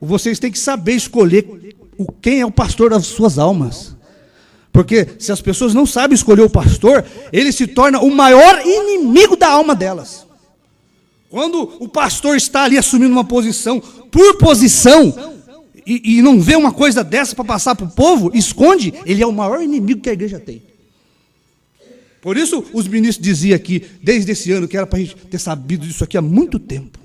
vocês têm que saber escolher quem é o pastor das suas almas. Porque se as pessoas não sabem escolher o pastor, ele se torna o maior inimigo da alma delas. Quando o pastor está ali assumindo uma posição por posição, e não vê uma coisa dessa para passar para o povo, esconde, ele é o maior inimigo que a igreja tem. Por isso os ministros diziam aqui, desde esse ano, que era para a gente ter sabido disso aqui há muito tempo.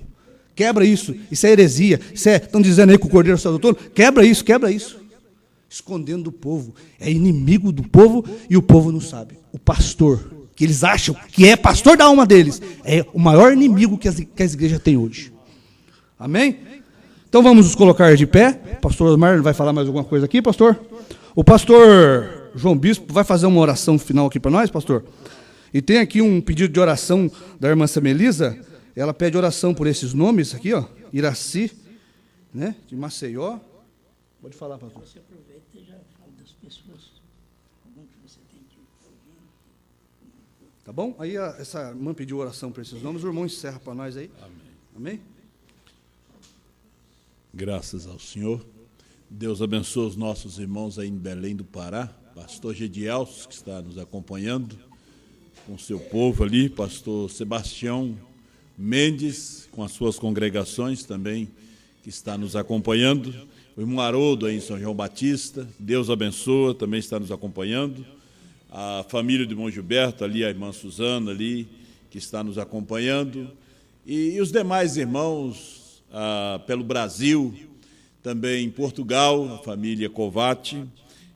Quebra isso é heresia, estão dizendo aí que o Cordeiro é o doutor, quebra isso. Escondendo do povo, é inimigo do povo e o povo não sabe. O pastor, que eles acham que é pastor da alma deles, é o maior inimigo que as igrejas têm hoje. Amém? Então vamos nos colocar de pé. Pastor Osmar vai falar mais alguma coisa aqui, pastor? O pastor João Bispo vai fazer uma oração final aqui para nós, pastor? E tem aqui um pedido de oração da irmã Samelisa. Ela pede oração por esses nomes aqui, ó. Iraci, né, de Maceió. Pode falar, pastor. Você aproveita e já fala das pessoas. Algum que você tem que ouvir. Tá bom? Aí essa irmã pediu oração para esses nomes. O irmão encerra para nós aí. Amém. Amém? Graças ao Senhor. Deus abençoe os nossos irmãos aí em Belém do Pará. Pastor Gedielso, que está nos acompanhando com seu povo ali. Pastor Sebastião Mendes, com as suas congregações também, que está nos acompanhando. O irmão Haroldo aí em São João Batista, Deus abençoa, também está nos acompanhando. A família do irmão Gilberto ali, a irmã Suzana ali, que está nos acompanhando. E os demais irmãos pelo Brasil, também em Portugal, a família Covati,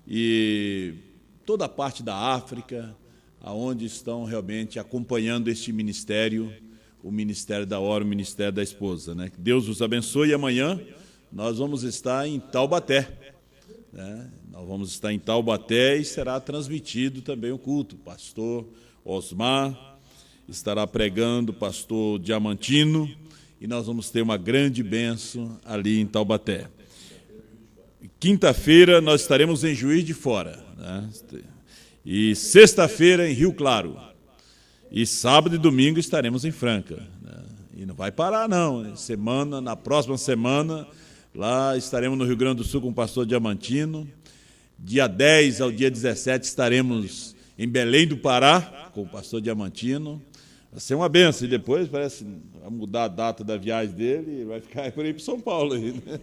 e toda a parte da África, aonde estão realmente acompanhando este ministério, o Ministério da Hora, o Ministério da Esposa, né? Que Deus os abençoe. E amanhã nós vamos estar em Taubaté, né? Nós vamos estar em Taubaté e será transmitido também o culto. O pastor Osmar estará pregando, o pastor Diamantino, e nós vamos ter uma grande bênção ali em Taubaté. Quinta-feira nós estaremos em Juiz de Fora, né? E sexta-feira em Rio Claro. E sábado e domingo estaremos em Franca, né? E não vai parar, não. Na próxima semana, lá estaremos no Rio Grande do Sul com o pastor Diamantino. Dia 10 ao dia 17 estaremos em Belém do Pará com o pastor Diamantino. Vai ser uma benção. E depois parece vai mudar a data da viagem dele e vai ficar por aí para São Paulo ainda.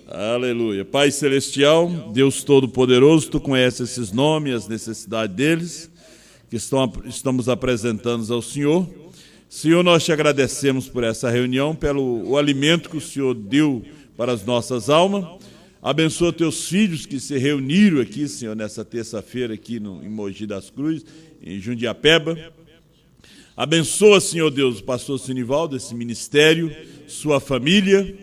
Aleluia. Pai Celestial, Deus Todo-Poderoso, Tu conheces esses nomes, as necessidades deles, que estamos apresentando ao Senhor. Senhor, nós te agradecemos por essa reunião, pelo alimento que o Senhor deu para as nossas almas. Abençoa teus filhos que se reuniram aqui, Senhor, nessa terça-feira aqui em Mogi das Cruzes, em Jundiapeba. Abençoa, Senhor Deus, o pastor Sinivaldo, esse ministério, sua família.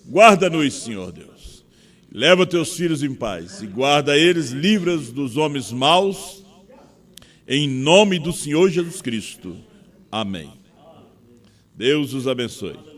Guarda-nos, Senhor Deus. Leva teus filhos em paz e guarda eles, livra-os dos homens maus, em nome do Senhor Jesus Cristo. Amém. Deus os abençoe.